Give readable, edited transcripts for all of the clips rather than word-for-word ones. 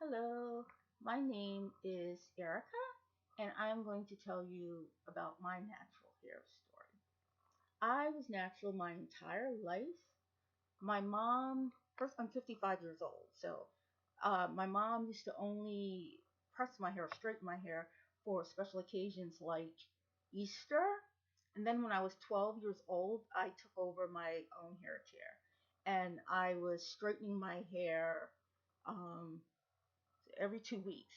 Hello, my name is Erica, and I'm going to tell you about my natural hair story. I was natural my entire life. My mom, first, I'm 55 years old, so my mom used to only press my hair, straighten my hair for special occasions like Easter. And then when I was 12 years old, I took over my own hair care. And I was straightening my hair um, every 2 weeks,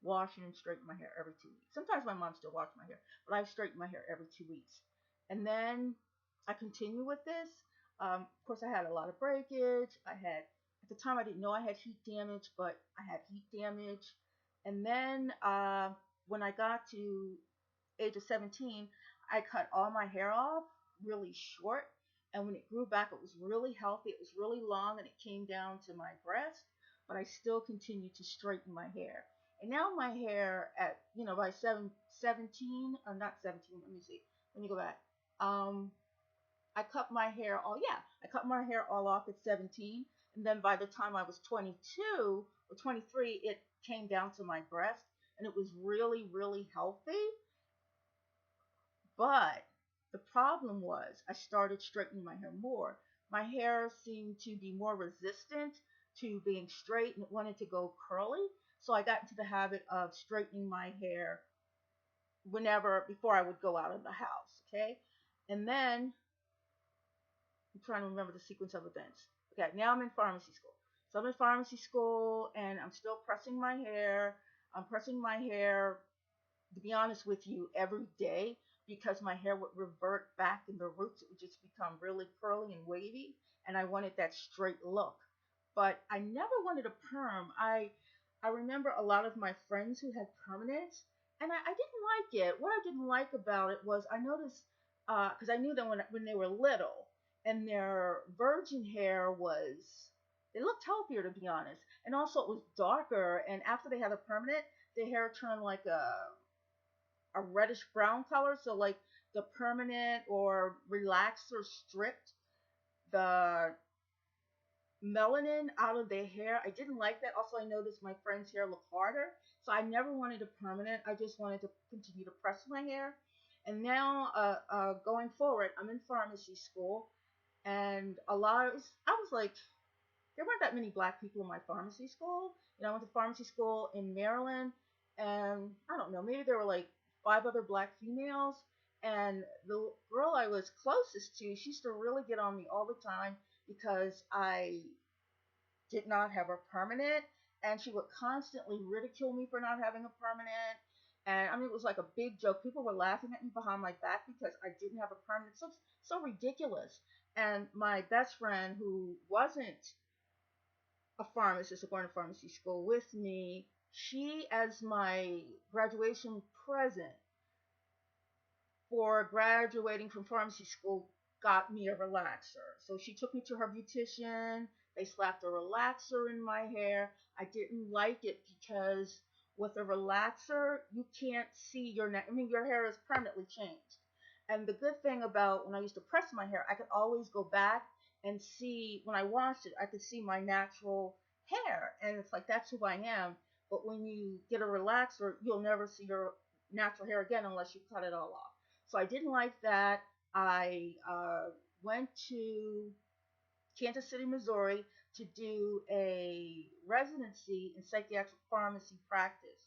washing and straightening my hair every 2 weeks. Sometimes my mom still washed my hair, but I straighten my hair every 2 weeks. And then I continue with this. Of course, I had a lot of breakage. At the time, I didn't know I had heat damage, but I had heat damage. And then when I got to age of 17, I cut all my hair off really short. And when it grew back, it was really healthy. It was really long and it came down to my breast, but I still continued to straighten my hair. And now my hair by 17, not 17, let me see, let me go back. Um, I cut my hair all off at 17. And then by the time I was 22 or 23, it came down to my breast and it was really, really healthy. But the problem was I started straightening my hair more. My hair seemed to be more resistant to being straight and it wanted to go curly. So I got into the habit of straightening my hair before I would go out of the house. Okay. And then I'm trying to remember the sequence of events. Okay. Now I'm in pharmacy school. So I'm in pharmacy school and I'm still pressing my hair. I'm pressing my hair, to be honest with you, every day because my hair would revert back in the roots. It would just become really curly and wavy, and I wanted that straight look. But I never wanted a perm. I remember a lot of my friends who had permanents, and I didn't like it. What I didn't like about it was I noticed because I knew them when they were little, and their virgin hair was they looked healthier to be honest, and also it was darker. And after they had a permanent, their hair turned like a reddish brown color. So like the permanent or relaxer stripped the melanin out of their hair. I didn't like that. Also, I noticed my friend's hair looked harder. So I never wanted a permanent. I just wanted to continue to press my hair. And now, going forward, I'm in pharmacy school, and I was like, there weren't that many black people in my pharmacy school. I went to pharmacy school in Maryland, and I don't know, maybe there were like five other black females. And the girl I was closest to, she used to really get on me all the time because I did not have a permanent, and she would constantly ridicule me for not having a permanent. And I mean, it was like a big joke. People were laughing at me behind my back because I didn't have a permanent. So ridiculous. And my best friend, who wasn't a pharmacist or going to pharmacy school with me, she, as my graduation present for graduating from pharmacy school, got me a relaxer. So she took me to her beautician. They slapped a relaxer in my hair. I didn't like it because with a relaxer, you can't see your neck. I mean, your hair is permanently changed. And the good thing about when I used to press my hair, I could always go back and see when I washed it, I could see my natural hair. And it's like, that's who I am. But when you get a relaxer, you'll never see your natural hair again unless you cut it all off. So I didn't like that. I went to Kansas City, Missouri to do a residency in psychiatric pharmacy practice.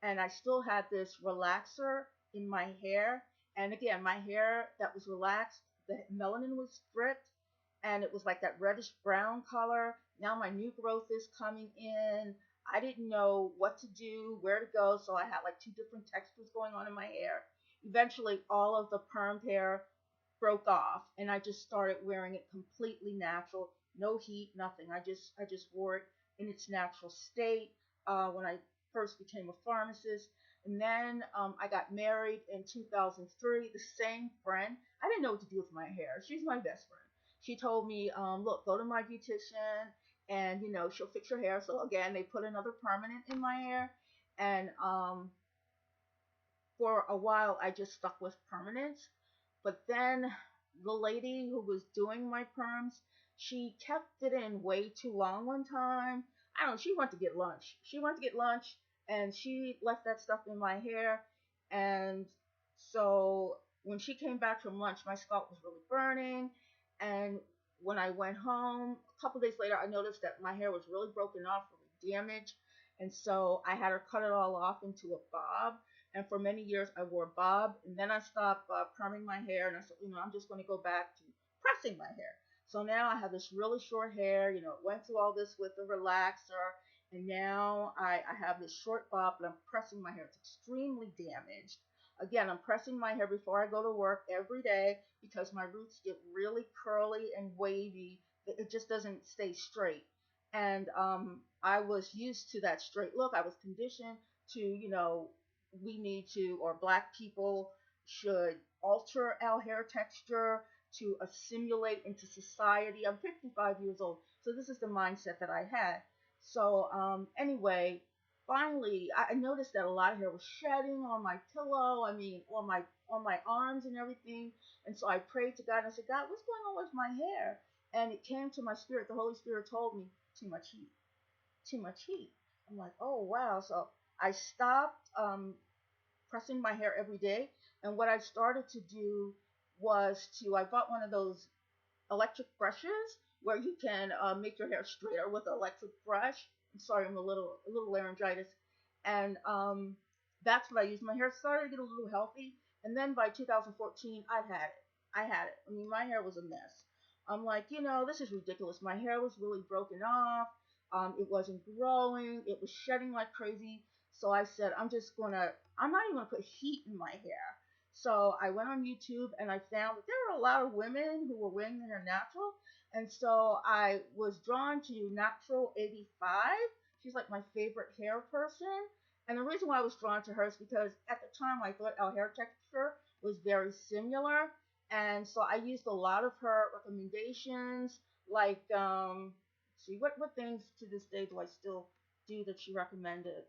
And I still had this relaxer in my hair. And again, my hair that was relaxed, the melanin was stripped, and it was like that reddish brown color. Now my new growth is coming in. I didn't know what to do, where to go, so I had like two different textures going on in my hair. Eventually, all of the permed hair broke off, and I just started wearing it completely natural, no heat, nothing. I just wore it in its natural state when I first became a pharmacist. And then I got married in 2003. The same friend, I didn't know what to do with my hair. She's my best friend. She told me, look, go to my beautician, and she'll fix your hair. So again, they put another permanent in my hair, and for a while I just stuck with permanents. But then the lady who was doing my perms, she kept it in way too long one time. I don't know, she went to get lunch. She went to get lunch and she left that stuff in my hair. And so when she came back from lunch, my scalp was really burning. And when I went home, a couple days later, I noticed that my hair was really broken off, really damaged. And so I had her cut it all off into a bob. And for many years, I wore a bob. And then I stopped perming my hair. And I said, I'm just going to go back to pressing my hair. So now I have this really short hair. It went through all this with the relaxer, and now I have this short bob, but I'm pressing my hair. It's extremely damaged. Again, I'm pressing my hair before I go to work every day because my roots get really curly and wavy. It just doesn't stay straight. And I was used to that straight look. I was conditioned to, we need to, or black people should alter our hair texture to assimilate into society. I'm 55 years old, so this is the mindset that I had. So anyway, finally, I noticed that a lot of hair was shedding on my pillow. I mean, on my arms and everything. And so I prayed to God and I said, God, what's going on with my hair? And it came to my spirit. The Holy Spirit told me, too much heat, too much heat. I'm like, oh wow. So I stopped pressing my hair every day. And what I started to do was I bought one of those electric brushes where you can make your hair straighter with an electric brush. I'm sorry, I'm a little laryngitis, and that's what I used. My hair started to get a little healthy, and then by 2014, I'd had it. I had it. I mean, my hair was a mess. I'm like, this is ridiculous. My hair was really broken off. It wasn't growing. It was shedding like crazy. So I said, I'm not even gonna put heat in my hair. So I went on YouTube and I found that there were a lot of women who were wearing their hair natural. And so I was drawn to Natural 85. She's like my favorite hair person. And the reason why I was drawn to her is because at the time I thought our hair texture was very similar. And so I used a lot of her recommendations, like, see, what things to this day do I still do that she recommended?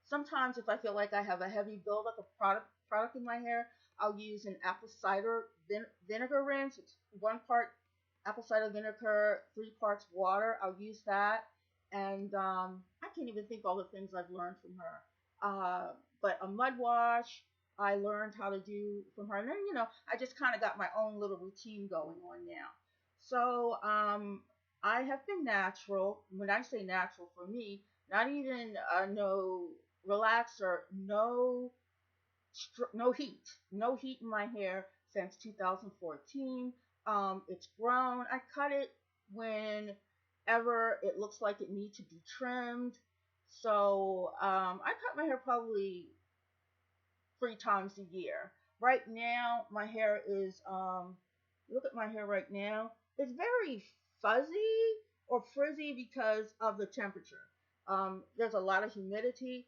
Sometimes if I feel like I have a heavy buildup of product in my hair, I'll use an apple cider vinegar rinse. It's 1 part apple cider vinegar, 3 parts water. I'll use that, and I can't even think all the things I've learned from her. But a mud wash, I learned how to do from her, and then I just kind of got my own little routine going on now. So I have been natural. When I say natural, for me, not even no relaxer, no heat in my hair since 2014. It's grown. I cut it whenever it looks like it needs to be trimmed. So I cut my hair probably 3 times a year. Right now, my hair is look at my hair right now. It's very fuzzy or frizzy because of the temperature. There's a lot of humidity.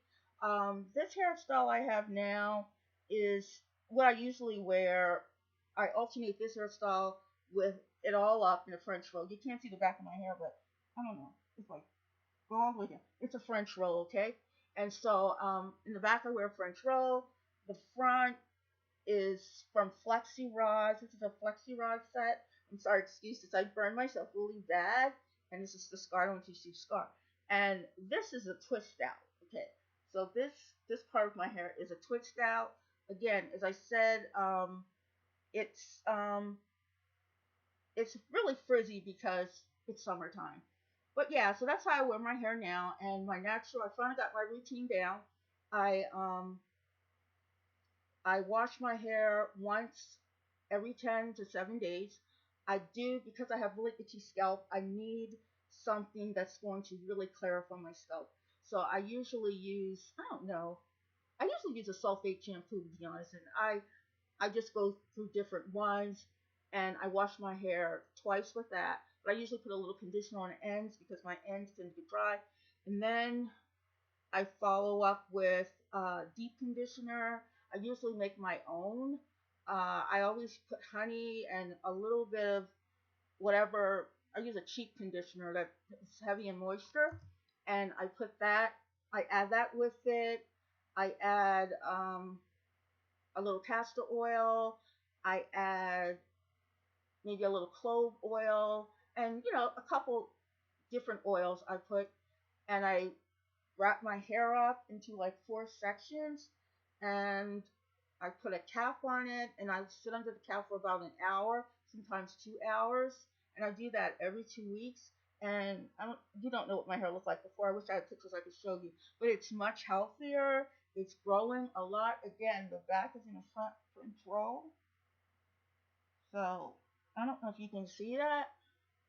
This hairstyle I have now is what I usually wear. I alternate this hairstyle with it all up in a French roll. You can't see the back of my hair, but I don't know. It's like go all the way here. It's a French roll, okay? And so in the back I wear a French roll. The front is from Flexi Rods. This is a Flexi Rod set. I'm sorry, excuse this. I burned myself really bad, and this is the scar. I don't want you to see the scar. And this is a twist out. Okay, so this part of my hair is a twist out. Again, as I said, it's it's really frizzy because it's summertime. But yeah, so that's how I wear my hair now, and my natural. I finally got my routine down. I I wash my hair once every 10 to 7 days. I do, because I have really itchy scalp, I need something that's going to really clarify my scalp. So I usually use, I don't know, I usually use a sulfate shampoo, to be honest, and I just go through different ones, and I wash my hair twice with that. But I usually put a little conditioner on the ends because my ends tend to get dry. And then I follow up with deep conditioner. I usually make my own. I always put honey and a little bit of whatever. I use a cheap conditioner that's heavy in moisture, and I put that. I add that with it. I add a little castor oil. I add maybe a little clove oil, and a couple different oils I put. and I wrap my hair up into like four sections, and I put a cap on it, and I sit under the cap for about an hour, sometimes 2 hours, and I do that every 2 weeks. And you don't know what my hair looked like before. I wish I had pictures I could show you, but it's much healthier. It's growing a lot. Again, the back is in the front row, so I don't know if you can see that,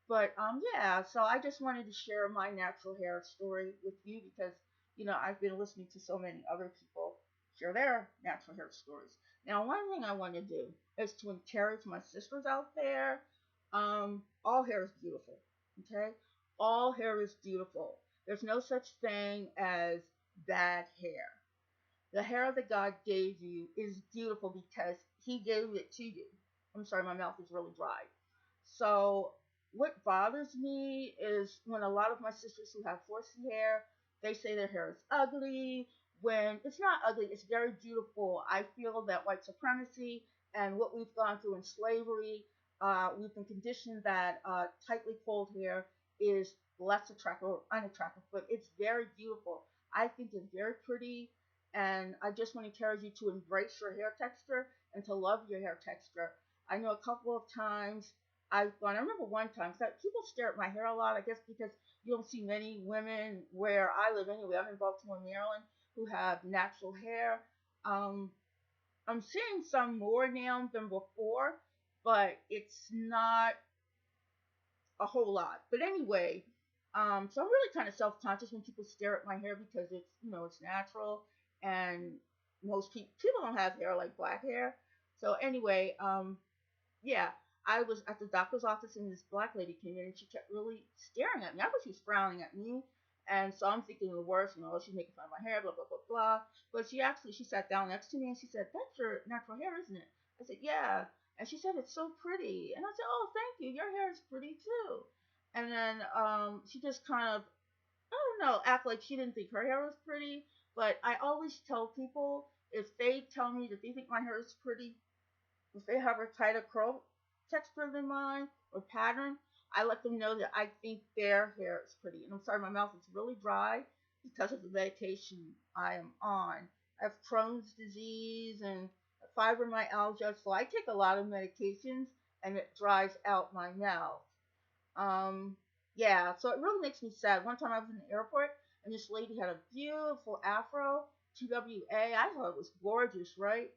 but yeah, so I just wanted to share my natural hair story with you because I've been listening to so many other people share their natural hair stories. Now, one thing I want to do is to encourage my sisters out there. All hair is beautiful. Okay, all hair is beautiful. There's no such thing as bad hair. The hair that God gave you is beautiful because He gave it to you. I'm sorry, my mouth is really dry. So, what bothers me is when a lot of my sisters who have 4C hair, they say their hair is ugly. When it's not ugly, it's very beautiful. I feel that white supremacy and what we've gone through in slavery, we've been conditioned that tightly coiled hair is less attractive or unattractive, but it's very beautiful. I think it's very pretty, and I just want to encourage you to embrace your hair texture and to love your hair texture. I know a couple of times I've gone. I remember one time, so people stare at my hair a lot. I guess because you don't see many women where I live anyway. I'm in Baltimore, Maryland, who have natural hair. Um, I'm seeing some more now than before, but it's not a whole lot. But anyway, so I'm really kind of self-conscious when people stare at my hair because it's natural, and most people don't have hair like black hair. So anyway, yeah, I was at the doctor's office and this black lady came in and she kept really staring at me. I thought she was frowning at me. And so I'm thinking the worst, she's making fun of my hair, blah, blah, blah, blah. But she sat down next to me and she said, "That's your natural hair, isn't it?" I said, "Yeah." And she said, "It's so pretty." And I said, "Oh, thank you. Your hair is pretty too." And then she just kind of, I don't know, act like she didn't think her hair was pretty. But I always tell people if they tell me that they think my hair is pretty, if they have a tighter curl texture than mine or pattern, I let them know that I think their hair is pretty. And I'm sorry, my mouth is really dry because of the medication I am on. I have Crohn's disease and fibromyalgia, so I take a lot of medications and it dries out my mouth. Um, yeah, so it really makes me sad. One time I was in the airport and this lady had a beautiful afro, TWA. I thought it was gorgeous, right?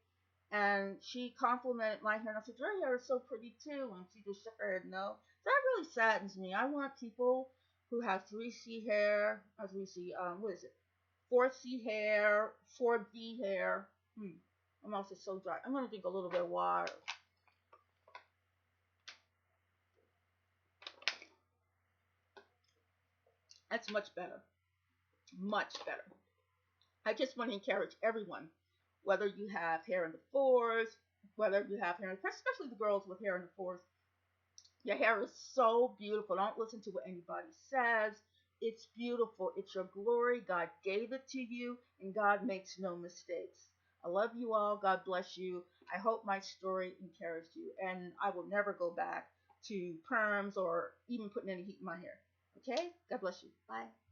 And she complimented my hair, and I said, "Your hair is so pretty too." And she just shook her head no. So that really saddens me. I want people who have 3C hair, 3C, what is it? 4C hair, 4B hair. My mouth is so dry. I'm going to drink a little bit of water. That's much better. Much better. I just want to encourage everyone, whether you have hair in the fours, whether you have hair, especially the girls with hair in the fours, your hair is so beautiful. Don't listen to what anybody says. It's beautiful. It's your glory. God gave it to you, and God makes no mistakes. I love you all. God bless you. I hope my story encouraged you, and I will never go back to perms or even putting any heat in my hair. Okay? God bless you. Bye.